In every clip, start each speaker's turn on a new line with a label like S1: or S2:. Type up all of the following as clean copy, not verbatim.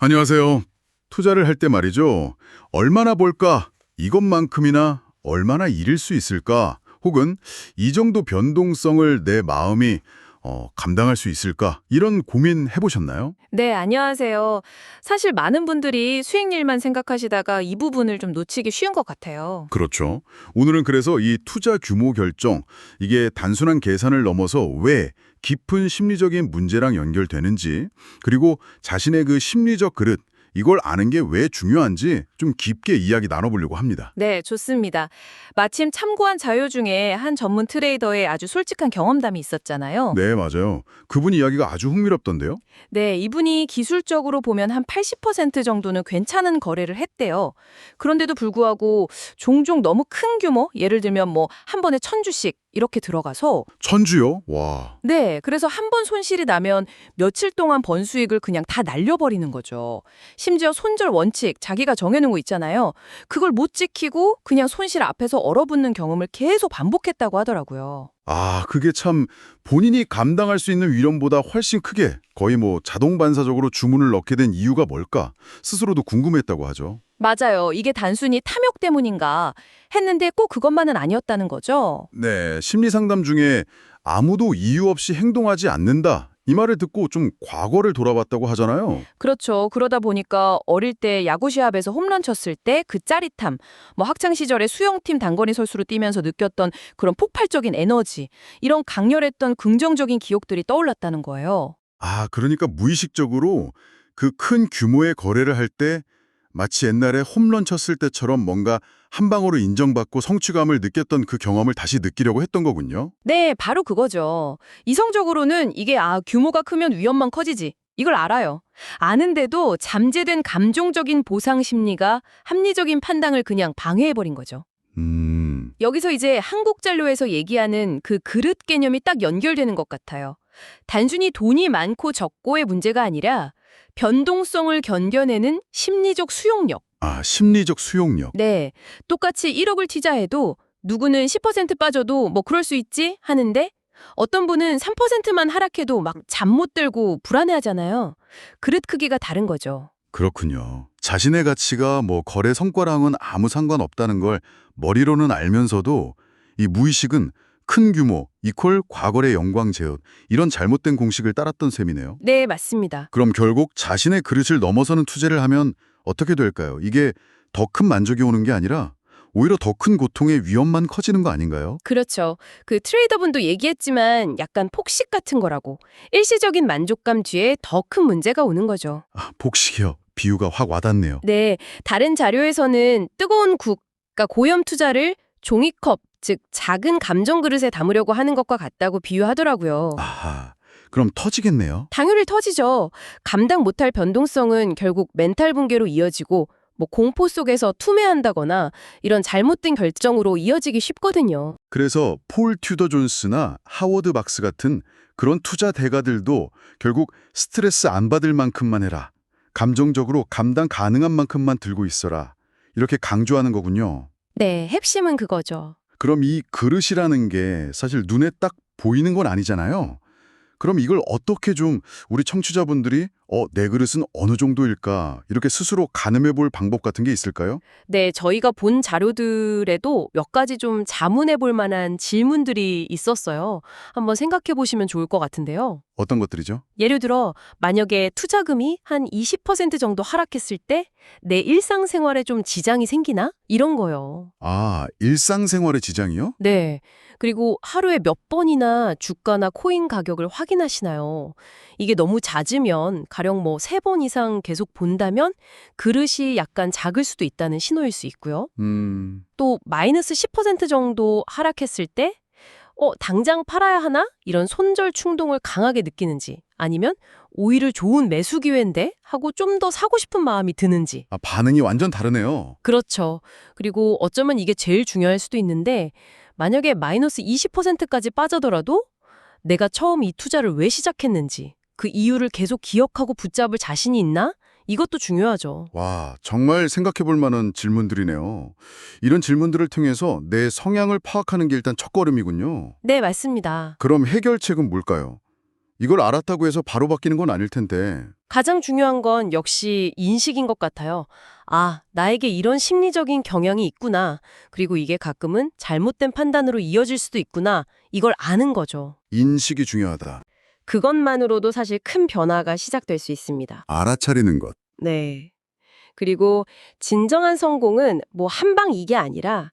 S1: 안녕하세요. 투자를 할 때 말이죠. 얼마나 벌까? 이것만큼이나 얼마나 잃을 수 있을까? 혹은 이 정도 변동성을 내 마음이 감당할 수 있을까? 이런 고민 해보셨나요?
S2: 네, 안녕하세요. 사실 많은 분들이 수익률만 생각하시다가 이 부분을 좀 놓치기 쉬운 것 같아요.
S1: 그렇죠. 오늘은 그래서 이 투자 규모 결정, 이게 단순한 계산을 넘어서 왜 깊은 심리적인 문제랑 연결되는지, 그리고 자신의 그 심리적 그릇, 이걸 아는 게 왜 중요한지 좀 깊게 이야기 나눠보려고 합니다.
S2: 네, 좋습니다. 마침 참고한 자료 중에 한 전문 트레이더의 아주 솔직한 경험담이 있었잖아요.
S1: 네, 맞아요. 그분 이야기가 아주 흥미롭던데요.
S2: 네, 이분이 기술적으로 보면 한 80% 정도는 괜찮은 거래를 했대요. 그런데도 불구하고 종종 너무 큰 규모, 예를 들면 뭐 한 번에 1000주씩 이렇게 들어가서
S1: 천주요? 와.
S2: 네, 그래서 한 번 손실이 나면 며칠 동안 번 수익을 그냥 다 날려버리는 거죠. 심지어 손절 원칙, 자기가 정해놓은 거 있잖아요. 그걸 못 지키고 그냥 손실 앞에서 얼어붙는 경험을 계속 반복했다고 하더라고요.
S1: 아, 그게 참 본인이 감당할 수 있는 위험보다 훨씬 크게 거의 뭐 자동 반사적으로 주문을 넣게 된 이유가 뭘까? 스스로도 궁금했다고 하죠.
S2: 맞아요. 이게 단순히 탐욕 때문인가 했는데 꼭 그것만은 아니었다는 거죠.
S1: 네, 심리 상담 중에 아무도 이유 없이 행동하지 않는다. 이 말을 듣고 좀 과거를 돌아봤다고 하잖아요.
S2: 그렇죠. 그러다 보니까 어릴 때 야구 시합에서 홈런 쳤을 때 그 짜릿함, 뭐 학창 시절에 수영팀 단거리 선수로 뛰면서 느꼈던 그런 폭발적인 에너지, 이런 강렬했던 긍정적인 기억들이 떠올랐다는 거예요.
S1: 아, 그러니까 무의식적으로 그 큰 규모의 거래를 할 때 마치 옛날에 홈런 쳤을 때처럼 뭔가 한 방으로 인정받고 성취감을 느꼈던 그 경험을 다시 느끼려고 했던 거군요.
S2: 네, 바로 그거죠. 이성적으로는 이게 규모가 크면 위험만 커지지. 이걸 알아요. 아는데도 잠재된 감정적인 보상 심리가 합리적인 판단을 그냥 방해해버린 거죠.
S1: 음,
S2: 여기서 이제 한국 잔료에서 얘기하는 그 그릇 개념이 딱 연결되는 것 같아요. 단순히 돈이 많고 적고의 문제가 아니라 변동성을 견뎌내는 심리적 수용력.
S1: 아, 심리적 수용력.
S2: 네, 똑같이 1억을 투자해도 누구는 10% 빠져도 뭐 그럴 수 있지 하는데 어떤 분은 3%만 하락해도 막 잠 못 들고 불안해하잖아요. 그릇 크기가 다른 거죠.
S1: 그렇군요. 자신의 가치가 뭐 거래 성과랑은 아무 상관없다는 걸 머리로는 알면서도 이 무의식은 큰 규모 이퀄 과거의 영광 제옷 이런 잘못된 공식을 따랐던 셈이네요.
S2: 네, 맞습니다.
S1: 그럼 결국 자신의 그릇을 넘어서는 투자를 하면 어떻게 될까요? 이게 더 큰 만족이 오는 게 아니라 오히려 더 큰 고통의 위험만 커지는 거 아닌가요?
S2: 그렇죠. 그 트레이더분도 얘기했지만 약간 폭식 같은 거라고. 일시적인 만족감 뒤에 더 큰 문제가 오는 거죠.
S1: 아, 복식이요. 비유가 확 와닿네요.
S2: 네, 다른 자료에서는 뜨거운 국, 그러니까 고염 투자를 종이컵, 즉 작은 감정 그릇에 담으려고 하는 것과 같다고 비유하더라고요.
S1: 아하, 그럼 터지겠네요.
S2: 당연히 터지죠. 감당 못할 변동성은 결국 멘탈 붕괴로 이어지고 뭐 공포 속에서 투매한다거나 이런 잘못된 결정으로 이어지기 쉽거든요.
S1: 그래서 폴 튜더 존스나 하워드 박스 같은 그런 투자 대가들도 결국 스트레스 안 받을 만큼만 해라. 감정적으로 감당 가능한 만큼만 들고 있어라. 이렇게 강조하는 거군요.
S2: 네, 핵심은 그거죠.
S1: 그럼 이 그릇이라는 게 사실 눈에 딱 보이는 건 아니잖아요. 그럼 이걸 어떻게 좀 우리 청취자분들이 내 그릇은 어느 정도일까? 이렇게 스스로 가늠해 볼 방법 같은 게 있을까요?
S2: 네, 저희가 본 자료들에도 몇 가지 좀 자문해 볼 만한 질문들이 있었어요. 한번 생각해 보시면 좋을 것 같은데요.
S1: 어떤 것들이죠?
S2: 예를 들어, 만약에 투자금이 한 20% 정도 하락했을 때 내 일상생활에 좀 지장이 생기나? 이런 거요.
S1: 아, 일상생활의 지장이요?
S2: 네. 그리고 하루에 몇 번이나 주가나 코인 가격을 확인하시나요? 이게 너무 잦으면 가령 뭐 3번 이상 계속 본다면 그릇이 약간 작을 수도 있다는 신호일 수 있고요. 또 마이너스 10% 정도 하락했을 때 당장 팔아야 하나? 이런 손절 충동을 강하게 느끼는지 아니면 오히려 좋은 매수 기회인데 하고 좀 더 사고 싶은 마음이 드는지.
S1: 아, 반응이 완전 다르네요.
S2: 그렇죠. 그리고 어쩌면 이게 제일 중요할 수도 있는데 만약에 마이너스 20%까지 빠져더라도 내가 처음 이 투자를 왜 시작했는지 그 이유를 계속 기억하고 붙잡을 자신이 있나? 이것도 중요하죠.
S1: 와, 정말 생각해 볼 만한 질문들이네요. 이런 질문들을 통해서 내 성향을 파악하는 게 일단 첫걸음이군요.
S2: 네, 맞습니다.
S1: 그럼 해결책은 뭘까요? 이걸 알았다고 해서 바로 바뀌는 건 아닐 텐데.
S2: 가장 중요한 건 역시 인식인 것 같아요. 아, 나에게 이런 심리적인 경향이 있구나. 그리고 이게 가끔은 잘못된 판단으로 이어질 수도 있구나. 이걸 아는 거죠.
S1: 인식이 중요하다.
S2: 그것만으로도 사실 큰 변화가 시작될 수 있습니다.
S1: 알아차리는 것.
S2: 네. 그리고 진정한 성공은 뭐 한방 이게 아니라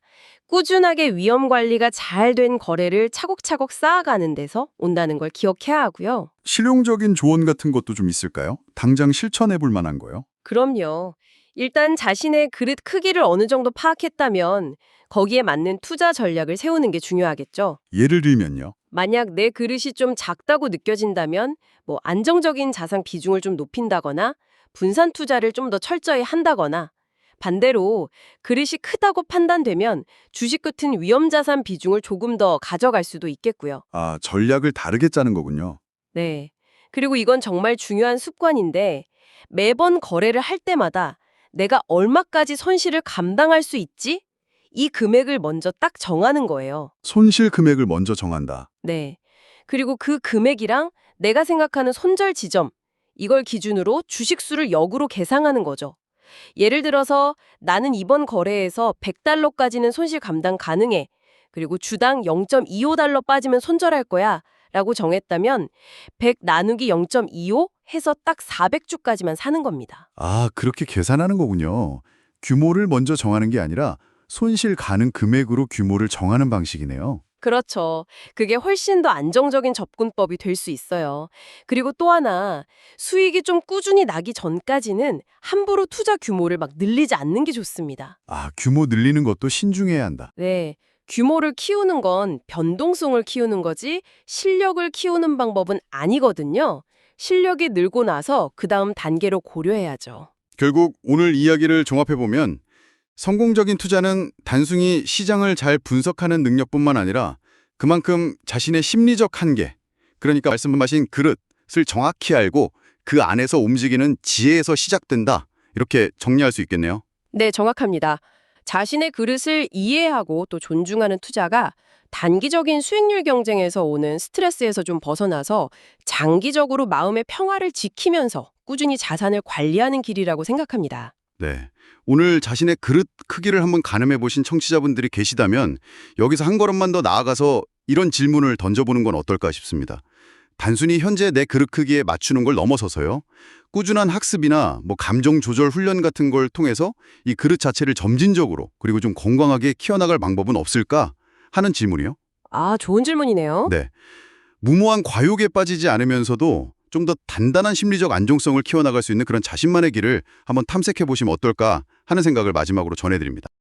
S2: 꾸준하게 위험 관리가 잘 된 거래를 차곡차곡 쌓아가는 데서 온다는 걸 기억해야 하고요.
S1: 실용적인 조언 같은 것도 좀 있을까요? 당장 실천해 볼 만한 거요?
S2: 그럼요. 일단 자신의 그릇 크기를 어느 정도 파악했다면 거기에 맞는 투자 전략을 세우는 게 중요하겠죠.
S1: 예를 들면요.
S2: 만약 내 그릇이 좀 작다고 느껴진다면 뭐 안정적인 자산 비중을 좀 높인다거나 분산 투자를 좀 더 철저히 한다거나 반대로 그릇이 크다고 판단되면 주식 같은 위험 자산 비중을 조금 더 가져갈 수도 있겠고요.
S1: 아, 전략을 다르게 짜는 거군요.
S2: 네. 그리고 이건 정말 중요한 습관인데 매번 거래를 할 때마다 내가 얼마까지 손실을 감당할 수 있지? 이 금액을 먼저 딱 정하는 거예요.
S1: 손실 금액을 먼저 정한다.
S2: 네. 그리고 그 금액이랑 내가 생각하는 손절 지점, 이걸 기준으로 주식수를 역으로 계상하는 거죠. 예를 들어서 나는 이번 거래에서 100달러까지는 손실 감당 가능해. 그리고 주당 0.25달러 빠지면 손절할 거야. 라고 정했다면 100 나누기 0.25 해서 딱 400주까지만 사는 겁니다.
S1: 아, 그렇게 계산하는 거군요. 규모를 먼저 정하는 게 아니라 손실 가능 금액으로 규모를 정하는 방식이네요.
S2: 그렇죠. 그게 훨씬 더 안정적인 접근법이 될 수 있어요. 그리고 또 하나, 수익이 좀 꾸준히 나기 전까지는 함부로 투자 규모를 막 늘리지 않는 게 좋습니다.
S1: 아, 규모 늘리는 것도 신중해야 한다.
S2: 네. 규모를 키우는 건 변동성을 키우는 거지 실력을 키우는 방법은 아니거든요. 실력이 늘고 나서 그 다음 단계로 고려해야죠.
S1: 결국 오늘 이야기를 종합해보면 성공적인 투자는 단순히 시장을 잘 분석하는 능력뿐만 아니라 그만큼 자신의 심리적 한계, 그러니까 말씀하신 그릇을 정확히 알고 그 안에서 움직이는 지혜에서 시작된다. 이렇게 정리할 수 있겠네요.
S2: 네, 정확합니다. 자신의 그릇을 이해하고 또 존중하는 투자가 단기적인 수익률 경쟁에서 오는 스트레스에서 좀 벗어나서 장기적으로 마음의 평화를 지키면서 꾸준히 자산을 관리하는 길이라고 생각합니다.
S1: 네. 오늘 자신의 그릇 크기를 한번 가늠해 보신 청취자분들이 계시다면 여기서 한 걸음만 더 나아가서 이런 질문을 던져보는 건 어떨까 싶습니다. 단순히 현재 내 그릇 크기에 맞추는 걸 넘어서서요. 꾸준한 학습이나 감정 조절 훈련 같은 걸 통해서 이 그릇 자체를 점진적으로 그리고 좀 건강하게 키워나갈 방법은 없을까 하는 질문이요.
S2: 아, 좋은 질문이네요.
S1: 네. 무모한 과욕에 빠지지 않으면서도 좀 더 단단한 심리적 안정성을 키워나갈 수 있는 그런 자신만의 길을 한번 탐색해 보시면 어떨까 하는 생각을 마지막으로 전해드립니다.